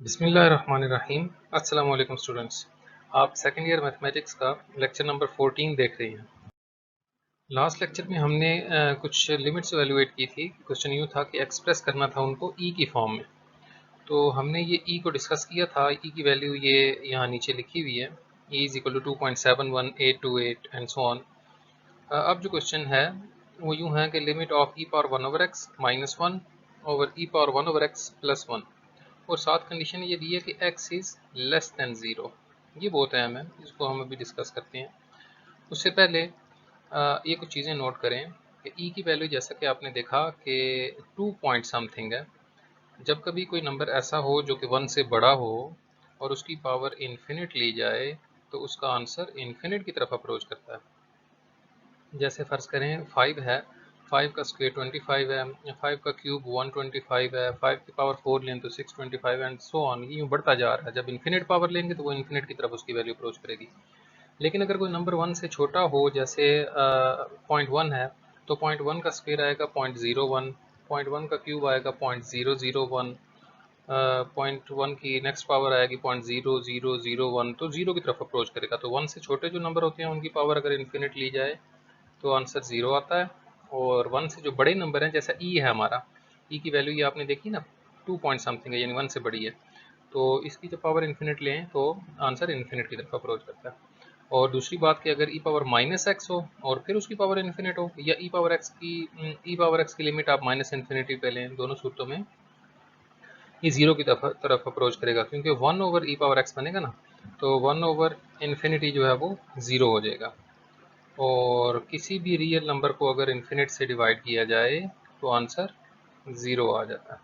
बिस्मिल्लाहिर्रहमानिर्रहीम। अस्सलाम वालेकुम स्टूडेंट्स। आप सेकेंड ईयर मैथमेटिक्स का लेक्चर नंबर 14 देख रही हैं। लास्ट लेक्चर में हमने कुछ लिमिट्स एवेलुएट की थी। क्वेश्चन यूँ था कि एक्सप्रेस करना था उनको ई की फॉर्म में। तो हमने ये ई को डिस्कस किया था। ई की वैल्यू ये यहाँ नीचे लिखी हुई है, e is equal to 2.71828 and so on. अब जो क्वेश्चन है वो यूँ है कि limit of e power 1 over x minus 1 over e power 1 over x plus 1, और साथ कंडीशन ये दी है कि x is less than zero. ये बहुत अहम है, इसको हम अभी डिस्कस करते हैं। उससे पहले ये कुछ चीज़ें नोट करें कि e की वैल्यू जैसा कि आपने देखा कि 2 पॉइंट समथिंग है। जब कभी कोई नंबर ऐसा हो जो कि 1 से बड़ा हो और उसकी पावर इन्फिनिट ली जाए तो उसका आंसर इन्फिनिट की तरफ अप्रोच करता है। जैसे फ़र्ज़ करें 5 है, 5 का स्क्वायर 25 है, 5 का क्यूब 125 है, 5 की पावर 4 लें तो 625 एंड सो ऑन। ये यूँ बढ़ता जा रहा है। जब इन्फिनिट पावर लेंगे तो वो इन्फिनिट की तरफ उसकी वैल्यू अप्रोच करेगी। लेकिन अगर कोई नंबर 1 से छोटा हो, जैसे 0.1 है, तो 0.1 का स्क्वायर आएगा 0.01, 0.1 का क्यूब आएगा 0.001, 0.1 की नेक्स्ट पावर आएगी 0.0001, तो ज़ीरो की तरफ अप्रोच करेगा। तो 1 से छोटे जो नंबर होते हैं उनकी पावर अगर इन्फिनिट ली जाए तो आंसर ज़ीरो आता है। और 1 से जो बड़े नंबर हैं, जैसा ई है हमारा, ई की वैल्यू ये आपने देखी ना, 2 पॉइंट समथिंग है, यानी 1 से बड़ी है। तो इसकी जब पावर इन्फिनिट लें तो आंसर इन्फिनिट की तरफ अप्रोच करता है। और दूसरी बात कि अगर ई पावर माइनस एक्स हो और फिर उसकी पावर इन्फिनिट हो, या ई पावर एक्स की लिमिट आप माइनस इन्फिनिटी पे लें, दोनों सूरतों में ये ज़ीरो की तरफ अप्रोच करेगा, क्योंकि 1 ओवर ई पावर एक्स बनेगा ना, तो 1 ओवर इन्फिनिटी जो है वो ज़ीरो हो जाएगा। और किसी भी रियल नंबर को अगर इन्फिनिट से डिवाइड किया जाए तो आंसर ज़ीरो आ जाता है।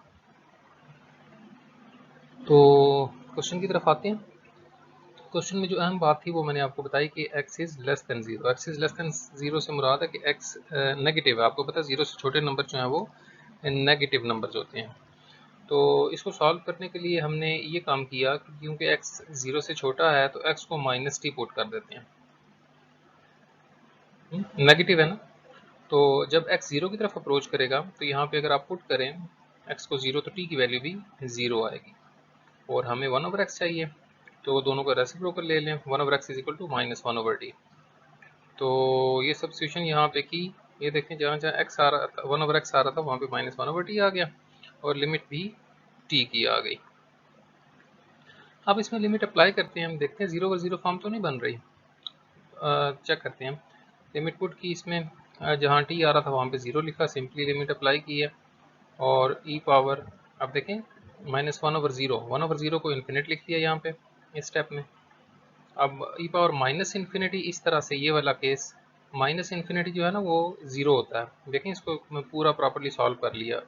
तो क्वेश्चन की तरफ आते हैं। क्वेश्चन में जो अहम बात थी वो मैंने आपको बताई कि x is less than zero. x is less than zero से मुराद है कि x नेगेटिव है। आपको पता है ज़ीरो से छोटे नंबर जो हैं वो नेगेटिव नंबर्स होते हैं। तो इसको सॉल्व करने के लिए हमने ये काम किया कि क्योंकि x ज़ीरो से छोटा है तो x को माइनस टी पुट कर देते हैं। नेगेटिव है ना, तो जब x ज़ीरो की तरफ अप्रोच करेगा तो यहाँ पे अगर आप पुट करें x को ज़ीरो, तो t की वैल्यू भी ज़ीरो आएगी। और हमें 1 ओवर x चाहिए, तो दोनों का रेसिप्रोकल ले लें। 1 over x is equal to minus 1 over t। तो ये सब्स्टिट्यूशन यहाँ पे की, ये देखें जहाँ जहाँ x आ रहा था, 1 ओवर x आ रहा था, वहाँ पे माइनस 1 ओवर t आ गया और लिमिट भी t की आ गई। अब इसमें लिमिट अप्लाई करते हैं, हम देखते हैं 0 ओवर 0 फॉर्म तो नहीं बन रही। चेक करते हैं। लिमिट पुट की इसमें, जहाँ t आ रहा था वहाँ पे 0 लिखा, सिंपली लिमिट अप्लाई की है और e पावर, अब देखें माइनस 1 ओवर 0, 1 ओवर 0 को इन्फिनिट लिख दिया यहाँ पे इस स्टेप में। अब ई पावर माइनस इन्फिनिटी, इस तरह से ये वाला केस, माइनस इन्फिनिटी जो है ना वो ज़ीरो होता है। देखें इसको मैं पूरा प्रॉपर्ली सॉल्व कर लिया।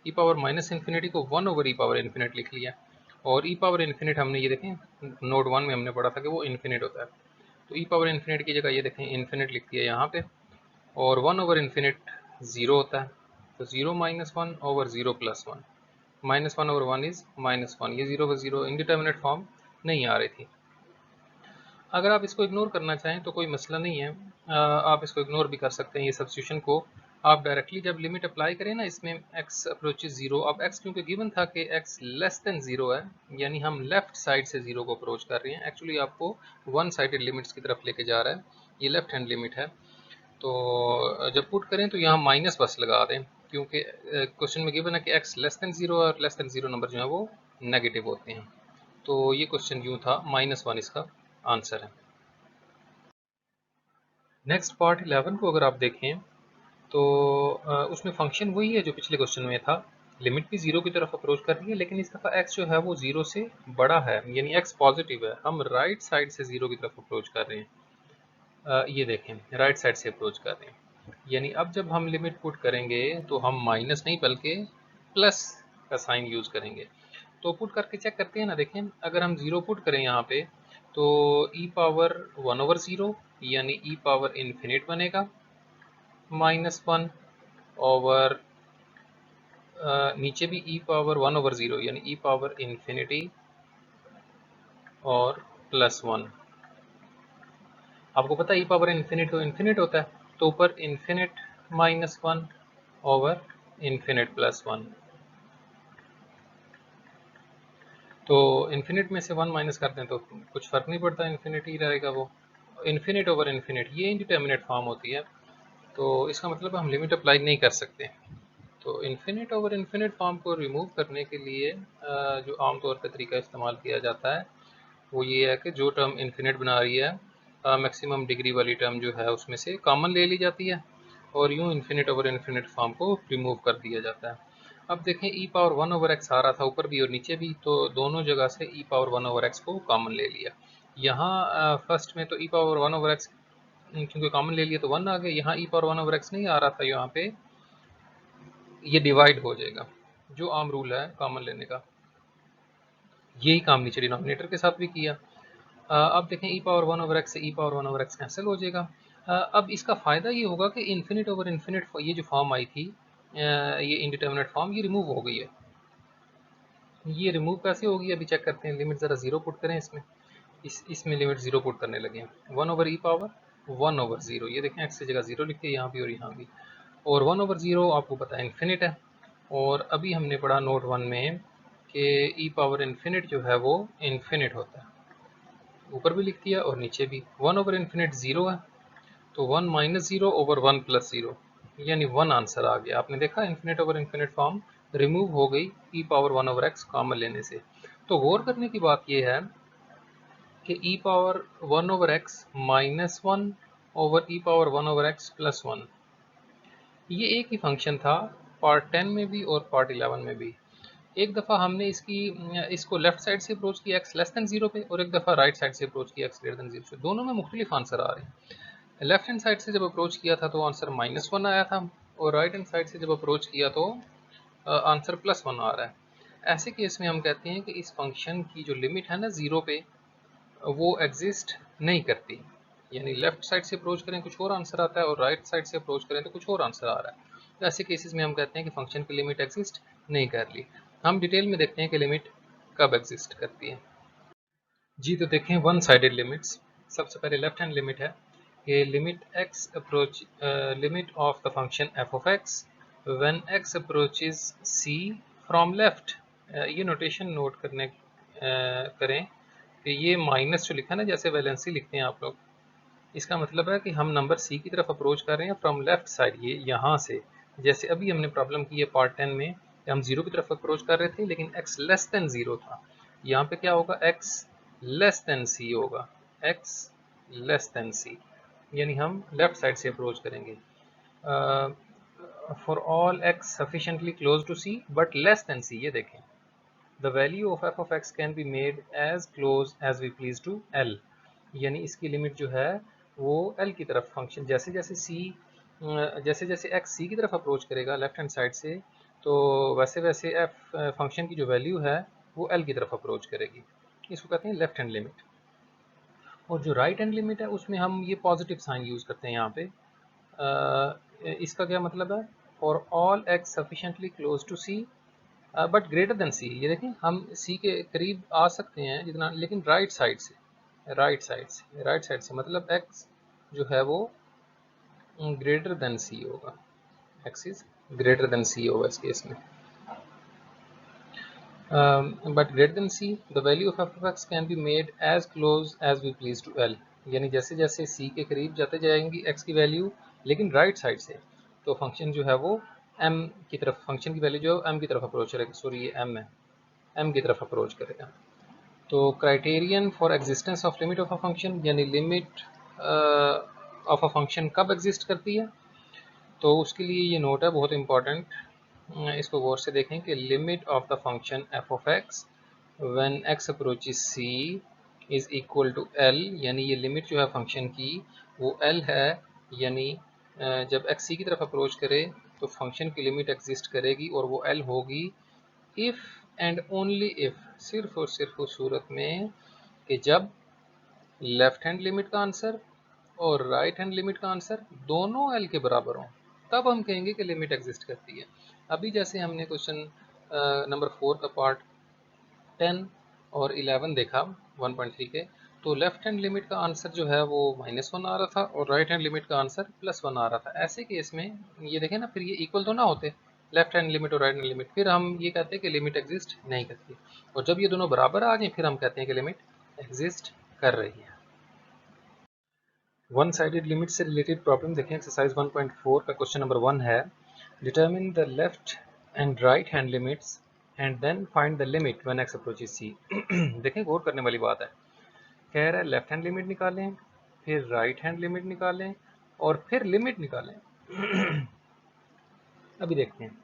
ई पावर माइनस इन्फिनिटी को 1 ओवर ई पावर इन्फिनिट लिख लिया, और ई पावर इन्फिनिट हमने ये देखें नोट 1 में हमने पढ़ा था कि वो इन्फिनिट होता है। तो ई पावर इन्फिनिट की जगह ये देखें इन्फिनिट लिख दिया यहाँ पे, और 1 ओवर इन्फिनिट ज़ीरो होता है। तो 0 minus 1 over 0 plus 1, minus 1 over 1 is minus 1। ये 0 ओवर 0 इंडिटर्मिनेट फॉर्म नहीं आ रही थी। अगर आप इसको इग्नोर करना चाहें तो कोई मसला नहीं है, आप इसको इग्नोर भी कर सकते हैं। ये सब्स्टिट्यूशन को आप डायरेक्टली जब लिमिट अप्लाई करें ना, इसमें x अप्रोचेज ज़ीरो, अब x क्योंकि गिवन था कि x लेस देन ज़ीरो है, यानी हम लेफ्ट साइड से ज़ीरो को अप्रोच कर रहे हैं। एक्चुअली आपको वन साइडेड लिमिट्स की तरफ लेके जा रहा है, ये लेफ्ट हैंड लिमिट है। तो जब पुट करें तो यहाँ माइनस बस लगा दें, क्योंकि क्वेश्चन में गिवन है कि x लेस देन ज़ीरो और लेस देन ज़ीरो नंबर जो है वो नेगेटिव होते हैं। तो ये क्वेश्चन यूँ था, -1 इसका आंसर है। नेक्स्ट पार्ट 11 को अगर आप देखें तो उसमें फंक्शन वही है जो पिछले क्वेश्चन में था। लिमिट भी ज़ीरो की तरफ अप्रोच कर रही है, लेकिन इस दफ़ा x जो है वो ज़ीरो से बड़ा है, यानी x पॉजिटिव है। हम राइट साइड से ज़ीरो की तरफ अप्रोच कर रहे हैं। ये देखें राइट साइड से अप्रोच कर रहे हैं, यानी अब जब हम लिमिट पुट करेंगे तो हम माइनस नहीं बल्कि प्लस का साइन यूज़ करेंगे। तो पुट करके चेक करते हैं ना। देखें अगर हम ज़ीरो पुट करें यहाँ पे तो ई पावर 1 ओवर 0 यानी ई पावर इन्फिनिट बनेगा, -1 ओवर नीचे भी ई पावर 1 ओवर 0 यानी ई पावर इन्फिनिटी और +1। आपको पता है ई पावर इन्फिनिट तो इन्फिनिट होता है, तो ऊपर इन्फिनिट -1 ओवर इन्फिनिट +1। तो इन्फिनिट में से 1 माइनस कर दें तो कुछ फ़र्क नहीं पड़ता, इन्फिनिट ही रहेगा वो। इन्फिनिट ओवर इन्फिनिट ये इंडिटर्मिनेट फॉर्म होती है, तो इसका मतलब हम लिमिट अप्लाई नहीं कर सकते। तो इन्फिनिट ओवर इन्फिनिट फॉर्म को रिमूव करने के लिए जो आमतौर पर तरीका इस्तेमाल किया जाता है वो ये है कि जो टर्म इन्फिनिट बना रही है मैक्सिमम डिग्री वाली टर्म जो है उसमें से कॉमन ले ली जाती है और यूँ इन्फिनिट ओवर इन्फिनिट फॉर्म को रिमूव कर दिया जाता है। अब देखें ई पावर 1 ओवर एक्स आ रहा था ऊपर भी और नीचे भी, तो दोनों जगह से ई पावर 1 ओवर एक्स को कॉमन ले लिया। यहाँ फर्स्ट में तो ई पावर 1 ओवर एक्स क्योंकि कॉमन ले लिया तो 1 आ गया। यहाँ ई पावर 1 ओवर एक्स नहीं आ रहा था, यहाँ पे ये डिवाइड हो जाएगा। जो आम रूल है कॉमन लेने का, यही काम नीचे डिनोमिनेटर के साथ भी किया। अब देखें ई पावर 1 ओवर एक्स से ई पावर 1 ओवर एक्स कैंसिल हो जाएगा। अब इसका फ़ायदा ये होगा कि इन्फिनिट ओवर इन्फिनिट ये जो फॉर्म आई थी, ये इंडिटर्मिनेट फॉर्म, ये रिमूव हो गई है। ये रिमूव कैसे होगी अभी चेक करते हैं। लिमिट ज़रा ज़ीरो पुट करें इसमें, इसमें लिमिट ज़ीरो पुट करने लगे हैं। 1 over e power 1 over zero, ये देखें एक्स की जगह ज़ीरो लिखते हैं यहाँ भी और यहाँ भी, और 1 ओवर ज़ीरो आपको पता है इन्फिनिट है। और अभी हमने पढ़ा नोट 1 में कि ई पावर इन्फिनिट जो है वो इन्फिनिट होता है, ऊपर भी लिख दिया और नीचे भी। 1 ओवर इन्फिनिट ज़ीरो है, तो 1 minus zero over 1 plus zero, यानी 1 आंसर आ गया। आपने देखा infinite over infinite form remove हो गई ई पावर 1 ओवर एक्स कॉमन लेने से। तो गौर करने की बात यह है कि e power 1 over x minus 1 over e power 1 over x plus 1, ये एक ही फंक्शन था पार्ट 10 में भी और पार्ट 11 में भी। एक दफ़ा हमने इसको लेफ्ट साइड से अप्रोच किया एक्स लेस दैन जीरो पे, और एक दफ़ा राइट साइड से अप्रोच किया एक्स ग्रेटर दैन जीरो पे। दोनों में मुख्तलिफ आंसर आ रहे हैं। लेफ्ट हैंड साइड से जब अप्रोच किया था तो आंसर -1 आया था, और राइट हैंड साइड से जब अप्रोच किया तो आंसर +1 आ रहा है। ऐसे केस में हम कहते हैं कि इस फंक्शन की जो लिमिट है ना ज़ीरो पे, वो एग्जिस्ट नहीं करती। यानी लेफ्ट साइड से अप्रोच करें कुछ और आंसर आता है और राइट साइड से अप्रोच करें तो कुछ और आंसर आ रहा है। तो ऐसे केसेस में हम कहते हैं कि फंक्शन की लिमिट एग्जिस्ट नहीं कर रही। हम डिटेल में देखते हैं कि लिमिट कब एग्जिस्ट करती है। जी तो देखें वन साइडेड लिमिट्स। सबसे पहले लेफ्ट हैंड लिमिट है कि limit x approach limit of the function f of x when x approaches c from left. ये नोटेशन नोट करें कि ये माइनस जो लिखा है ना, जैसे वैलेंसी लिखते हैं आप लोग, इसका मतलब है कि हम नंबर सी की तरफ अप्रोच कर रहे हैं फ्रॉम लेफ्ट साइड, ये यहाँ से। जैसे अभी हमने प्रॉब्लम की है पार्ट 10 में, हम जीरो की तरफ अप्रोच कर रहे थे लेकिन x लेस देन जीरो था। यहाँ पे क्या होगा, x लेस देन सी होगा, x लेस देन सी, यानी हम लेफ्ट साइड से अप्रोच करेंगे। For all x sufficiently close to c but less than c, ये देखें the value of f of x can be made as close as we please to l, यानी इसकी limit जो है वो l की तरफ फंक्शन जैसे जैसे x c की तरफ अप्रोच करेगा लेफ्ट हैंड साइड से, तो वैसे वैसे f फंक्शन की जो वैल्यू है वो l की तरफ अप्रोच करेगी। इसको कहते हैं लेफ्ट हैंड लिमिट। और जो राइट हैंड लिमिट है उसमें हम ये पॉजिटिव साइन यूज़ करते हैं यहाँ पे। इसका क्या मतलब है, for all x sufficiently close to c but greater than c, ये देखें हम सी के करीब आ सकते हैं जितना, लेकिन राइट साइड से, राइट साइड से मतलब एक्स जो है वो ग्रेटर देन सी होगा, x is greater than c होगा इस केस में। But greater than c the value of f of x can be made as close as we please to L, यानी जैसे जैसे सी के करीब जाते जाएंगी एक्स की वैल्यू, लेकिन राइट साइड से, तो फंक्शन जो है वो एम की तरफ, फंक्शन की वैल्यू जो एम की तरफ अप्रोच करेगी, सॉरी ये एम है, एम की तरफ अप्रोच करेगा। तो criterion for existence of limit of a function, यानी लिमिट ऑफ अ फंक्शन कब एग्जिस्ट करती है, तो उसके लिए ये नोट है बहुत इंपॉर्टेंट, इसको गौर से देखें कि limit of the function f of x when x approaches c is equal to L, यानी ये लिमिट जो है फंक्शन की वो एल है, यानी जब एक्स सी की तरफ अप्रोच करे तो फंक्शन की लिमिट एग्जिस्ट करेगी और वो एल होगी इफ़ एंड ओनली इफ़, सिर्फ और सिर्फ उस सूरत में कि जब लेफ्ट हैंड लिमिट का आंसर और राइट हैंड लिमिट का आंसर दोनों एल के बराबर हों, तब हम कहेंगे कि लिमिट एग्जिस्ट करती है। अभी जैसे हमने क्वेश्चन नंबर 4 का पार्ट 10 और 11 देखा 1.3 के, तो लेफ्ट हैंड लिमिट का आंसर जो है वो -1 आ रहा था और राइट हैंड लिमिट का आंसर +1 आ रहा था। ऐसे केस में ये देखें ना, फिर ये इक्वल तो ना होते, लेफ्ट हैंड लिमिट और राइट हैंड लिमिट, फिर हम ये कहते हैं कि लिमिट एग्जिस्ट नहीं करती। और जब ये दोनों बराबर आ जाए फिर हम कहते हैं कि लिमिट एग्जिस्ट कर रही है। वन साइडेड लिमिट से रिलेटेड प्रॉब्लम देखें, एक्सरसाइज 1.4 का क्वेश्चन नंबर 1 है, determine the left and right hand limits and then find the limit when x approaches c। देखें गौर करने वाली बात है, कह रहा है लेफ्ट हैंड लिमिट निकालें, फिर राइट हैंड लिमिट निकालें और फिर लिमिट निकालें। अभी देखते हैं,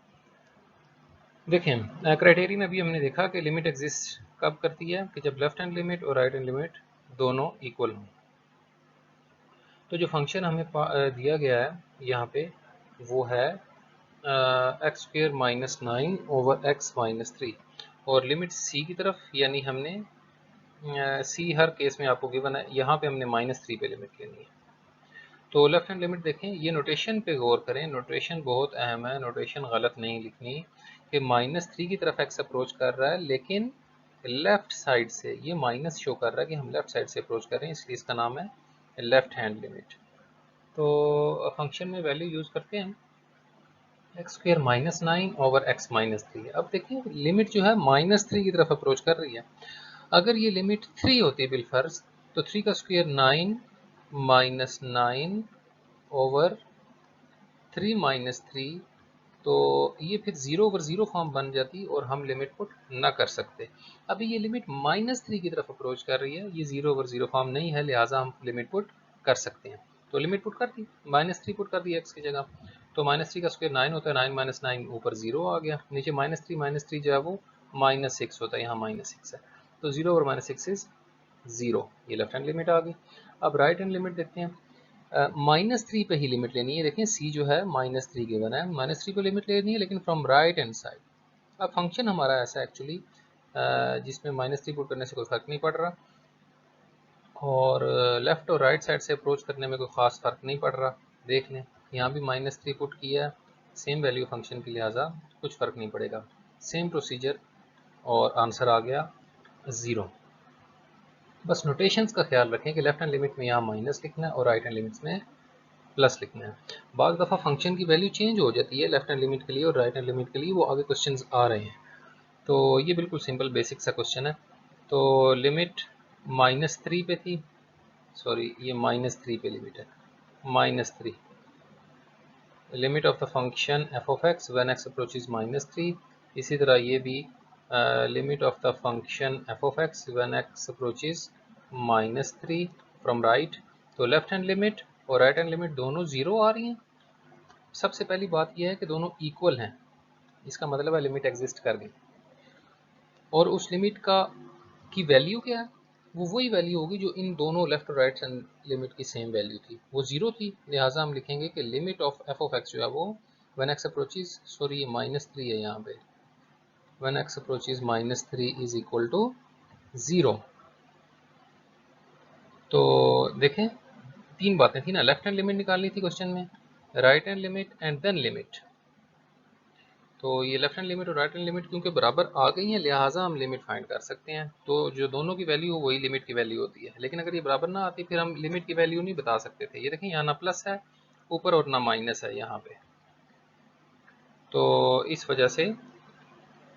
देखें क्राइटेरियन अभी हमने देखा कि लिमिट एग्जिस्ट कब करती है, कि जब लेफ्ट हैंड लिमिट और राइट हैंड लिमिट दोनों इक्वल हों। तो जो फंक्शन हमें दिया गया है यहाँ पे वो है x square minus 9 over x minus 3, और लिमिट सी की तरफ, यानी हमने सी हर केस में आपको गिवन है, यहाँ पे हमने -3 पे लिमिट लेनी है। तो लेफ्ट हैंड लिमिट देखें, ये नोटेशन पे गौर करें, नोटेशन बहुत अहम है, नोटेशन गलत नहीं लिखनी कि -3 की तरफ एक्स अप्रोच कर रहा है, लेकिन लेफ्ट साइड से ये माइनस शो कर रहा है कि हम लेफ्ट साइड से अप्रोच कर रहे हैं, इसलिए इसका नाम है लेफ्ट हैंड लिमिट। तो फंक्शन में वैल्यू यूज़ करते हैं x square minus 9 over x minus 3। अब देखिए लिमिट जो है -3 की तरफ अप्रोच कर रही है। अगर ये लिमिट 3 होती है बिलफर्ज, तो 3 का स्क्वेयर 9 माइनस 9 ओवर 3 माइनस 3, तो ये फिर 0 ओवर 0 फॉर्म बन जाती और हम लिमिट पुट ना कर सकते। अभी ये लिमिट -3 की तरफ अप्रोच कर रही है, ये 0 ओवर 0 फॉर्म नहीं है, लिहाजा हम लिमिट पुट कर सकते हैं। तो लिमिट पुट कर दी, -3 पुट कर दी एक्स की जगह, तो -3 का स्क्वायर 9 होता है, 9 माइनस 9 ऊपर 0 आ गया, नीचे -3 जो है वो -6 होता है, यहाँ -6 है, तो 0 ओवर -6 इज 0, ये लेफ्ट हैंड लिमिट आ गई। अब राइट हैंड लिमिट देखते हैं, -3 पे ही लिमिट लेनी है। देखें सी जो है -3 गिवन है, -3 पे लिमिट लेनी है, लेकिन फ्रॉम राइट हैंड साइड। अब फंक्शन हमारा ऐसा एक्चुअली जिसमें -3 पुट करने से कोई फ़र्क नहीं पड़ रहा, और लेफ़्ट और राइट साइड से अप्रोच करने में कोई ख़ास फ़र्क नहीं पड़ रहा। देख लें, यहाँ भी -3 पुट किया, सेम वैल्यू फंक्शन की, लिहाजा कुछ फ़र्क नहीं पड़ेगा, सेम प्रोसीजर, और आंसर आ गया 0। बस नोटेशंस का ख्याल रखें कि लेफ्ट हैंड लिमिट में यहाँ माइनस लिखना है और राइट हैंड लिमिट्स में प्लस लिखना है। बाज़ दफ़ा फंक्शन की वैल्यू चेंज हो जाती है लेफ्ट हैंड लिमिट के लिए और राइट हैंड लिमिट के लिए, वो आगे क्वेश्चंस आ रहे हैं। तो ये बिल्कुल सिंपल बेसिक सा क्वेश्चन है। तो लिमिट -3 पे थी, सॉरी ये -3 पे लिमिट है, -3 limit of the function f of x when x approaches -3। इसी तरह ये भी limit of the function f of x when x approaches -3 from right. तो लेफ्ट हैंड लिमिट और राइट हैंड लिमिट दोनों 0 आ रही हैं। सबसे पहली बात यह है कि दोनों इक्वल हैं, इसका मतलब है लिमिट एग्जिस्ट कर गई, और उस लिमिट का की वैल्यू क्या है, वो वही वैल्यू होगी जो इन दोनों लेफ्ट और राइट हैंड लिमिट की सेम वैल्यू थी, वो 0 थी, लिहाजा हम लिखेंगे कि limit of f of x जो है वो व्हेन एक्स अप्रोचेज, सॉरी ये -3 है यहाँ पे, when x approaches -3 is equal to 0। तो देखें तीन बातें थी ना, लेफ्ट हैंड लिमिट निकालनी थी क्वेश्चन में, right hand limit and then limit. तो ये लेफ्ट हैंड लिमिट और राइट हैंड लिमिट क्योंकि बराबर आ गई हैं, लिहाजा हम लिमिट फाइंड कर सकते हैं। तो जो दोनों की वैल्यू हो वही लिमिट की वैल्यू होती है, लेकिन अगर ये बराबर ना आती फिर हम लिमिट की वैल्यू नहीं बता सकते थे। ये देखें यहाँ ना प्लस है ऊपर और ना माइनस है यहाँ पे, तो इस वजह से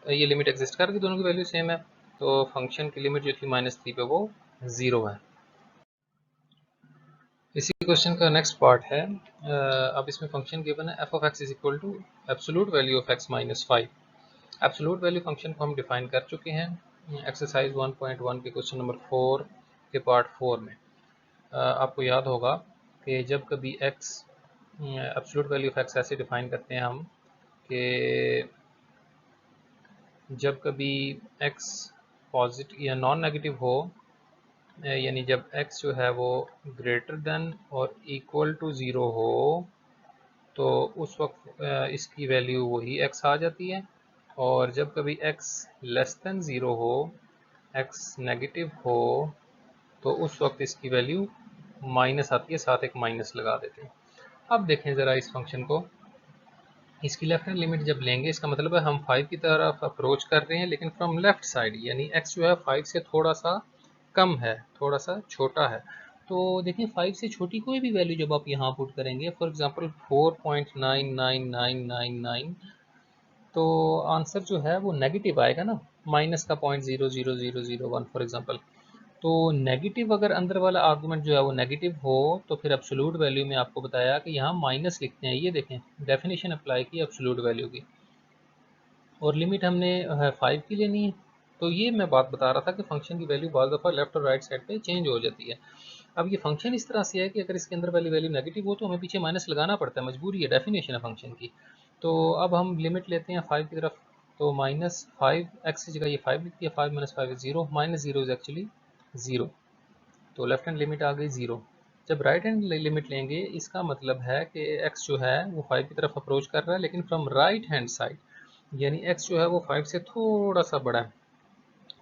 ये लिमिट एग्जिस्ट कर गई, दोनों की वैल्यू सेम है। तो फंक्शन की लिमिट जो थी -3 पे वो 0 है। इसी क्वेश्चन का नेक्स्ट पार्ट है, अब इसमें फंक्शन गिवन है f of x is equal to absolute value of x -5। Absolute value function को हम डिफाइन कर चुके हैं एक्सरसाइज 1.1 के क्वेश्चन नंबर 4 के पार्ट 4 में। आपको याद होगा कि जब कभी x, absolute value of x ऐसे डिफाइन करते हैं हम कि जब कभी x पॉजिटिव या नॉन नेगेटिव हो, यानी जब x जो है वो ग्रेटर देन और इक्वल टू 0 हो, तो उस वक्त इसकी वैल्यू वही x आ जाती है, और जब कभी x लेस देन 0 हो, x नेगेटिव हो, तो उस वक्त इसकी वैल्यू माइनस आती है, साथ एक माइनस लगा देते हैं। अब देखें ज़रा इस फंक्शन को, इसकी लेफ्ट हैंड लिमिट जब लेंगे इसका मतलब है हम 5 की तरफ अप्रोच कर रहे हैं, लेकिन फ्रॉम लेफ्ट साइड, यानी x जो है 5 से थोड़ा सा कम है, थोड़ा सा छोटा है। तो देखिए 5 से छोटी कोई भी वैल्यू जब आप यहाँ पुट करेंगे, फॉर एग्जांपल 4.99999 तो आंसर जो है वो नेगेटिव आएगा ना, माइनस का 0.00001 फॉर एग्जांपल। तो नेगेटिव अगर अंदर वाला आर्गूमेंट जो है वो नेगेटिव हो तो फिर एब्सोल्यूट वैल्यू में आपको बताया कि यहाँ माइनस लिखते हैं। ये देखें डेफिनेशन अप्लाई की एब्सोल्यूट वैल्यू की, और लिमिट हमने 5 की लेनी है। तो ये मैं बात बता रहा था कि फंक्शन की वैल्यू बाद दफ़ा लेफ्ट और राइट साइड पे चेंज हो जाती है। अब ये फंक्शन इस तरह से है कि अगर इसके अंदर वाली वैल्यू नेगेटिव हो तो हमें पीछे माइनस लगाना पड़ता है, मजबूरी है, डेफिनेशन है फंक्शन की। तो अब हम लिमिट लेते हैं 5 की तरफ, तो माइनस 5 एक्स की जगह ये 5 लिख दिया, 5 minus 5 is 0, minus 0 is actually 0, तो लेफ्ट हैंड लिमिट आ गई 0। जब राइट हैंड लिमिट लेंगे इसका मतलब है कि x जो है वो 5 की तरफ अप्रोच कर रहा है, लेकिन फ्रॉम राइट हैंड साइड, यानी x जो है वो 5 से थोड़ा सा बड़ा है।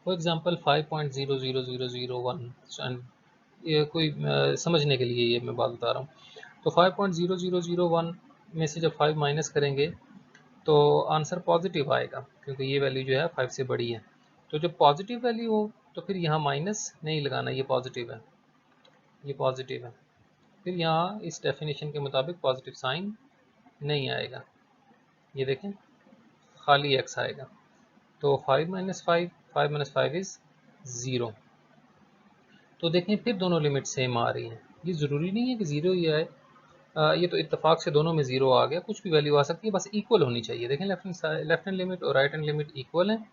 फॉर एग्जांपल 5.00001, एंड ये कोई समझने के लिए ये मैं बात बता रहा हूँ। तो 5.0001 में से जब 5 माइनस करेंगे तो आंसर पॉजिटिव आएगा, क्योंकि ये वैल्यू जो है 5 से बड़ी है। तो जब पॉजिटिव वैल्यू हो तो फिर यहाँ माइनस नहीं लगाना, ये पॉजिटिव है, ये पॉजिटिव है। फिर यहाँ इस डेफिनेशन के मुताबिक पॉजिटिव साइन नहीं आएगा, ये देखें खाली एक्स आएगा। तो 5 माइनस 5, 5 माइनस 5 इज 0। तो देखें फिर दोनों लिमिट सेम आ रही हैं। ये ज़रूरी नहीं है कि ज़ीरो ही आए, ये तो इत्तेफाक से दोनों में ज़ीरो आ गया, कुछ भी वैल्यू आ सकती है, बस इक्वल होनी चाहिए। देखें लेफ्ट हैंड लिमिट और राइट हैंड लिमिट इक्वल हैं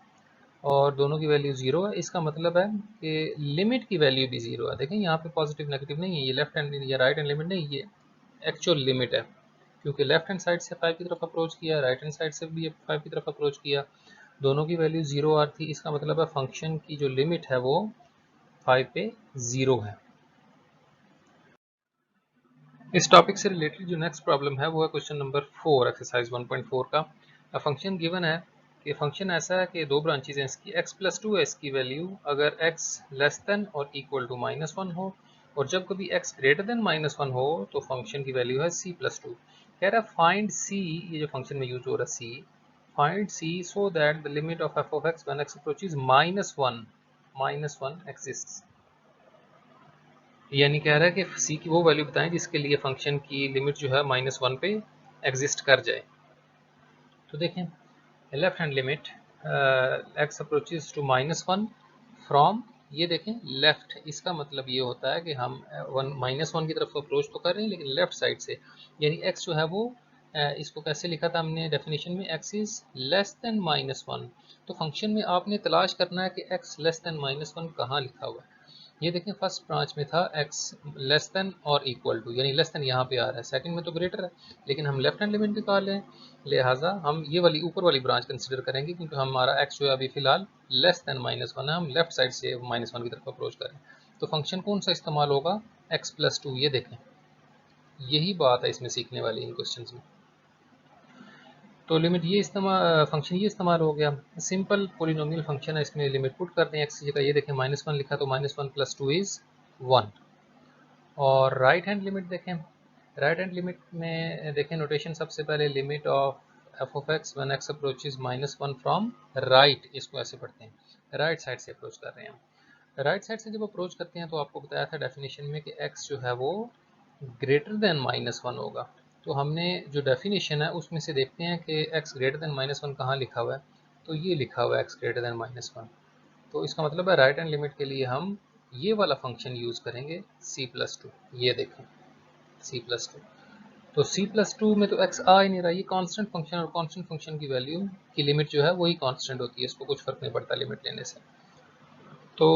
और दोनों की वैल्यू ज़ीरो है। इसका मतलब है कि लिमिट की वैल्यू भी ज़ीरो है। देखें यहाँ पे पॉजिटिव नेगेटिव नहीं है, ये लेफ्ट हैंड या राइट हैंड लिमिट नहीं, ये एक्चुअल लिमिट है, क्योंकि लेफ्ट हैंड साइड से 5 की तरफ अप्रोच किया, राइट हैंड साइड से भी 5 की तरफ अप्रोच किया, दोनों की वैल्यू ज़ीरो आ रही थी। इसका मतलब है फंक्शन की जो लिमिट है वो 5 पे ज़ीरो है। इस टॉपिक से रिलेटेड जो नेक्स्ट प्रॉब्लम है वो है क्वेश्चन नंबर 4 एक्सरसाइज 1.4 का। फंक्शन गिवन है कि फंक्शन ऐसा है कि दो ब्रांचेज हैं इसकी, x प्लस 2 है इसकी वैल्यू अगर x लेस देन और इक्वल टू -1 हो, और जब कभी x ग्रेटर देन -1 हो तो फंक्शन की वैल्यू है c प्लस 2। कह रहा है फाइंड c, ये जो फंक्शन में यूज हो रहा है c, find c so that the limit of f of x when x approaches -1 exists। यानी कह रहा है कि c की वो वैल्यू बताएं जिसके लिए फंक्शन की लिमिट जो है -1 पे एग्जिस्ट कर जाए। तो देखें left hand limit x approaches to -1 from, ये देखें लेफ्ट, इसका मतलब ये होता है कि हम -1 की तरफ अप्रोच तो कर रहे हैं लेकिन लेफ्ट साइड से, यानी x जो है वो इसको कैसे लिखा था हमने डेफिनेशन में, x इज लेस देन -1। तो फंक्शन में आपने तलाश करना है कि x लेस देन -1 कहाँ लिखा हुआ है। ये देखें फर्स्ट ब्रांच में था x लेस देन और इक्वल टू, यानी लेस देन यहाँ पे आ रहा है, सेकंड में तो ग्रेटर है, लेकिन हम लेफ्ट हैंड लिमिट निकाल रहे हैं, लिहाजा हम ये वाली ऊपर वाली ब्रांच कंसिडर करेंगे, क्योंकि हमारा x जो है अभी फिलहाल लेस देन -1 है, हम लेफ्ट साइड से -1 की तरफ अप्रोच करें। तो फंक्शन कौन सा इस्तेमाल होगा, x प्लस 2। ये देखें यही बात है इसमें सीखने वाली इन क्वेश्चन में। तो लिमिट ये इस्तेमाल, फंक्शन ये इस्तेमाल हो गया, सिंपल पोलिनोमियल फंक्शन है, इसमें लिमिट पुट करते हैं x की जगह, ये देखें -1 लिखा तो -1 प्लस 2 इज 1। और राइट हैंड लिमिट देखें, राइट हैंड लिमिट में देखें नोटेशन सबसे पहले limit of f of x when x approaches -1 from right, इसको ऐसे पढ़ते हैं, राइट साइड से अप्रोच कर रहे हैं। राइट साइड से जब अप्रोच करते हैं तो आपको बताया था डेफिनेशन में कि x जो है वो ग्रेटर देन -1 होगा। तो हमने जो डेफिनेशन है उसमें से देखते हैं कि x ग्रेटर देन -1 कहाँ लिखा हुआ है, तो ये लिखा हुआ है x ग्रेटर देन -1। तो इसका मतलब है राइट हैंड लिमिट के लिए हम ये वाला फंक्शन यूज़ करेंगे c प्लस 2। ये देखें c प्लस 2, तो c प्लस 2 में तो x आ ही नहीं रहा, ये कांस्टेंट फंक्शन, और कांस्टेंट फंक्शन की वैल्यू की लिमिट जो है वही कांस्टेंट होती है, इसको कुछ फर्क नहीं पड़ता लिमिट लेने से। तो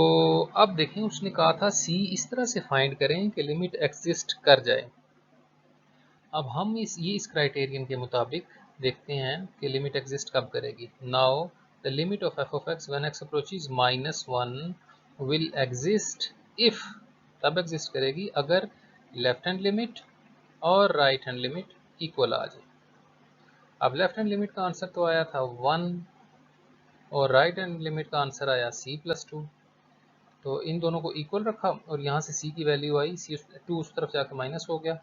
अब देखें उसने कहा था c इस तरह से फाइंड करें कि लिमिट एग्जिस्ट कर जाए। अब हम इस क्राइटेरियन के मुताबिक देखते हैं कि लिमिट एग्जिस्ट कब करेगी। Now the limit of f of x when x approaches -1 will exist if, तब एग्जिस्ट करेगी अगर लेफ्ट हैंड लिमिट और राइट हैंड लिमिट इक्वल आ जाए। अब लेफ्ट हैंड लिमिट का आंसर तो आया था 1 और राइट हैंड लिमिट का आंसर आया c प्लस 2, तो इन दोनों को इक्वल रखा और यहाँ से c की वैल्यू आई, c2 उस तरफ जाकर माइनस हो गया,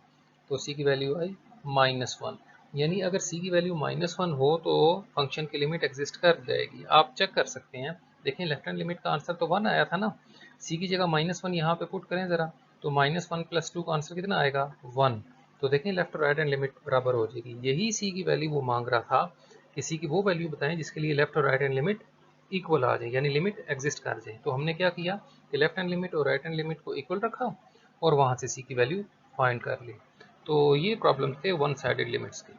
तो c की वैल्यू आई -1। यानी अगर c की वैल्यू -1 हो तो फंक्शन की लिमिट एग्जिस्ट कर जाएगी। आप चेक कर सकते हैं, देखें लेफ्ट हैंड लिमिट का आंसर तो 1 आया था ना, c की जगह -1 यहाँ पे पुट करें ज़रा, तो -1 प्लस 2 का आंसर कितना आएगा 1। तो देखें लेफ्ट और राइट हैंड लिमिट बराबर हो जाएगी। यही c की वैल्यू वो मांग रहा था कि सी की वो वैल्यू बताएं जिसके लिए लेफ्ट और राइट हैंड लिमिट इक्वल आ जाए, यानी लिमिट एग्जिस्ट कर जाए। तो हमने क्या किया कि लेफ्ट हैंड लिमिट और राइट हैंड लिमिट को इक्वल रखा और वहाँ से सी की वैल्यू फाइंड कर ली। तो ये प्रॉब्लम थे वन साइडेड लिमिट्स के।